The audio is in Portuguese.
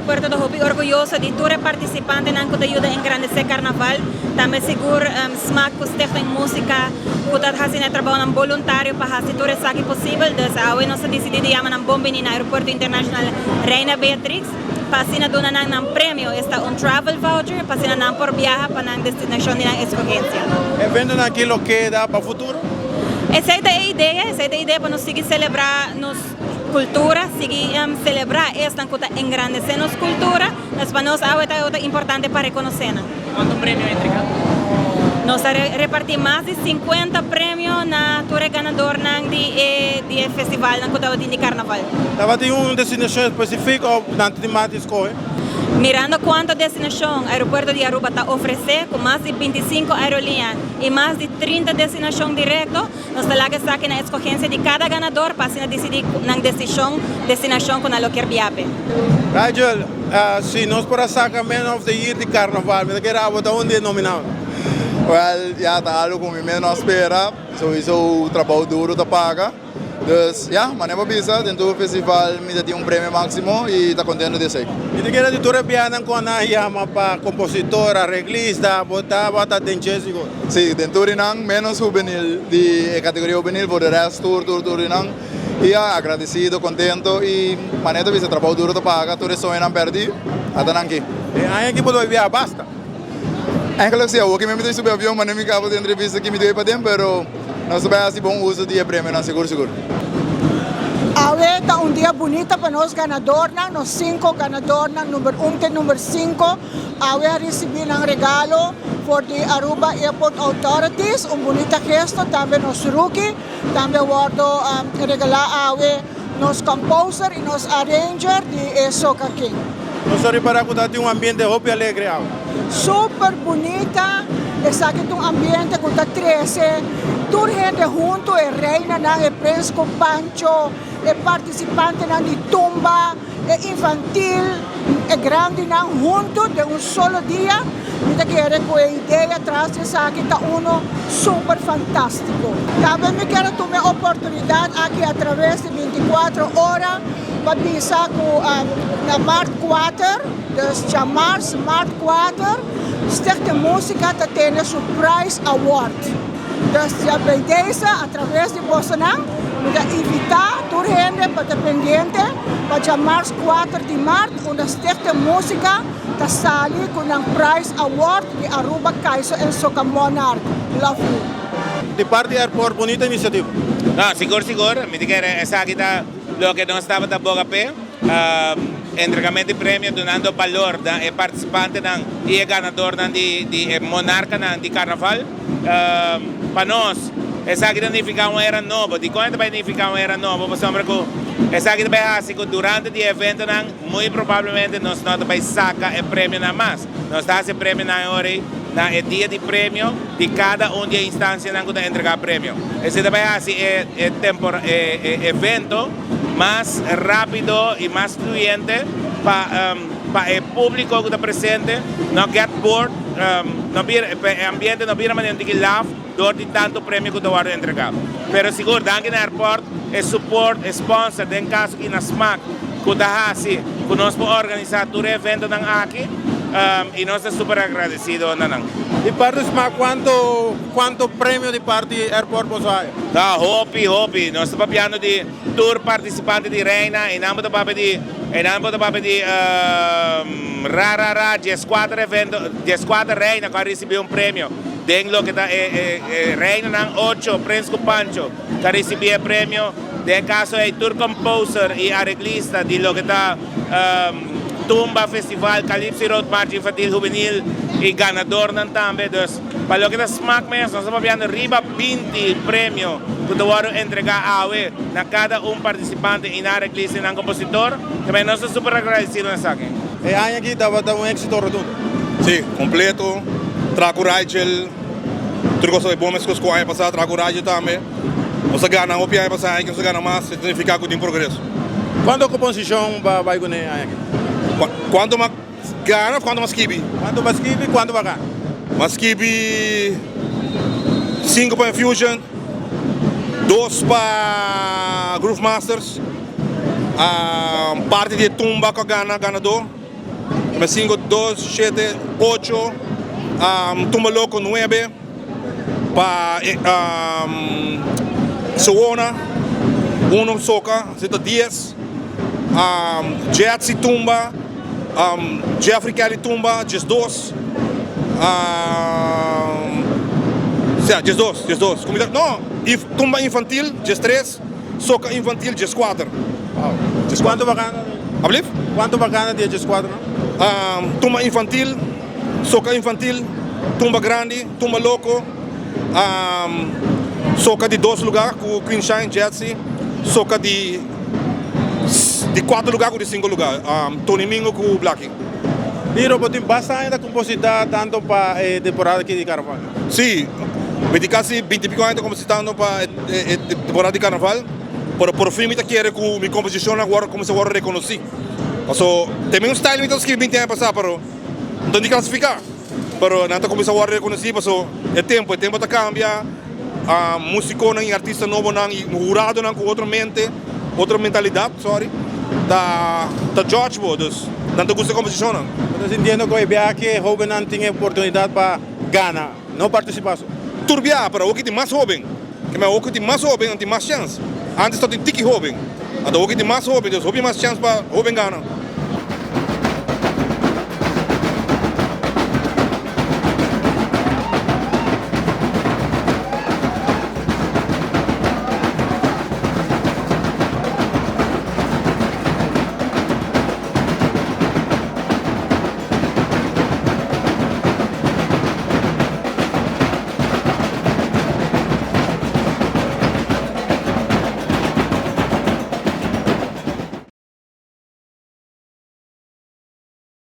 aeroporto de Hopi orgulhoso de todos participantes que ajuda a engrandecer o carnaval. Também seguro smaak com stichting música, que está fazendo trabalho voluntário para fazer tudo isso que possível. Então, nós decidimos chamar Bombini no aeroporto internacional Reina Beatrix. Para donar um prêmio, está travel voucher para por viajar para a destinação de escolhência. Vendo aquilo que dá para o futuro? Essa é a ideia para nós seguir celebrar nos cultura, seguir celebrar esta que engrandecer nossa cultura, mas para nós é importante para reconhecer. Quanto prêmio entregado? Nós repartimos mais de 50 prêmios na tour ganador de festival de carnaval. Estava tem uma destinação específica ou na temática escolhe? Mirando quanto destinação o aeroporto de Aruba está oferecendo, com mais de 25 aerolíneas e mais de 30 destinações diretas, nós estamos aqui na escolhência de cada ganador para decidir na destinação com a Loker Biape. Rigel, se nós para sacar Man of the Year de carnaval, me quer botar onde nominado? Well, já está algo como menos espera, sowieso o trabalho duro da paga. Dus ja, maar nem bisa, dentro do festival me dá prêmio máximo e está contente de ser. E de que era de toda piada com a chama para compositor, arreglista, botar denchesigo. Sim, dentro de nang menos juvenil, de categoria juvenil, por o resto tour de nang. E agradecido, contente e maneta bisa trabalho duro da paga, tudo isso não perdi, até aqui. E aí aqui pode viajar basta. Eigenlijk zie je ook, ik ben met de avião, maar nem ik heb de entrevista que me deu para dentro, pero nós sabemos bom uso de prêmio, não seguro. Hoje está dia bonito para nós ganador, nós 5 ganador, número 1 e número 5. Hoje recebi um regalo por the Aruba Airport Authorities, bonito gesto, também nos rookie, também guardo regalar hoje nos composer e nos arranger de Soca King. Nós reparamos que tem ambiente Hopi alegre. Super bonita, está aqui um ambiente que está 13, toda gente junto, é reina, é Prensco Pancho, é participante de tumba, é infantil, é grande, junto de solo dia. Eu quero que a ideia atrás disso aqui está super fantástico. Também me quero tomar a oportunidade aqui através de 24 horas para pensar com a Mart 4, dus chamar Smart 4, Stichting Música está tendo o Prize Award. Dus a ideia através de Bolsonaro, me invitar toda gente para estar pendiente para chamar 4 de março, onde Stichting Música está saindo com um Prize Award de Aruba Kaiso em Soca Monarch. Love you. De parte do aeroporto, bonita iniciativa. No, seguro. Me diga, essa aqui está lo que não estava da boca pé. Entregamento de prêmio, donando valor e participante e ganador de monarca de carnaval. Para nós, essa aqui não significa uma era nova. De quando vai significar uma era nova? Por exemplo, essa aqui vai ser que durante o evento, muito provavelmente nós não vamos sacar o prêmio na mais. Nós estamos fazendo prêmio na hora, no dia de prêmio de cada de instância que vai entregar prêmio. Esse vai ser o evento mais rápido e mais fluente para o público que está presente, não get bored, o ambiente não vira maneira de laugh durante tanto prêmio que vai entregar. Pero seguro, daqui no aeroporto, é support, é sponsor, em caso que na SMAC, que está assim, que nós podemos organizar todo o evento aqui, e nós estamos super agradecidos. De parte do SMAC, quanto prêmio de parte do aeroporto você vai? Tá, Hopi. Nós estamos falando de tour participante de Reina, e não estamos de Rarara, 14 evento, 14 Reina que recebeu prêmio. Dentro que está Reina 8, Prensco Pancho, que recebeu prêmio. De caso é tour composer e arreglista de lo que está Tumba Festival, Calypso Road March Infantil Juvenil e ganador também. Dus, para lo que está SMAC mesmo, nós estamos falando riba 20 prêmio que vamos entregar a cada participante e na arreglista e na compositor. Também nós estamos super agradecidos nessa aqui. E aí aqui estava um êxito rotundo. Sim, completo. Trago Rigel, tudo que é bom, mas que eu vou passar, trago Rigel também. Você ganha o pior passar, que você ganha mais, significa que tem progresso. Quanto composição vai ganhar aqui? Quanto mais ganha, quanto mais kibi? Quanto mais kibi, quanto vai ganhar? Mais kibi, 5 para Infusion, 2 para Groove Masters, parte de Tumba que ganador, Me 5, 2, 7, 8. Tumba Loco 9. Pa Suona 1 soca, zit 10. Jetsi tumba. Jeffrey Kelly tumba, just 2. Just 2. No, tumba infantil, just 3. Soca infantil, just 4. Wow. Dus quanto bacana? Alsjeblieft? Quanto bacana die just quadro? Tumba infantil, soca infantil, tumba grande, tumba loco, soca de 2 lugar com Queen Shine, Jetsi, soca de 4 lugar com de 5 lugar, Tony Mingo com Blackie. E Robotin, bastante compositar tanto para a temporada aqui de Carnaval. Sim, me quase 20 e pico anos compositando para a temporada de Carnaval, pero por fim me quero que minha composição agora comece a reconhecer. So, também style me escrevi 20 anos passado, pero não de classificar. Pero não começa a reconhecer, so é tempo tá cambia. Músico e artista novo não jurado não com outra mente, outra mentalidade, sorry. Da George dus não te gusta composição não. Mas entendo que o que jovem não tem oportunidade para ganhar, não participar. Turbia, pero o que tem mais jovem, que me o que tem mais jovem tem mais chance. Antes só tem tiki jovem, agora o que tem mais jovem, dus jovem mais chance para jovem ganhar.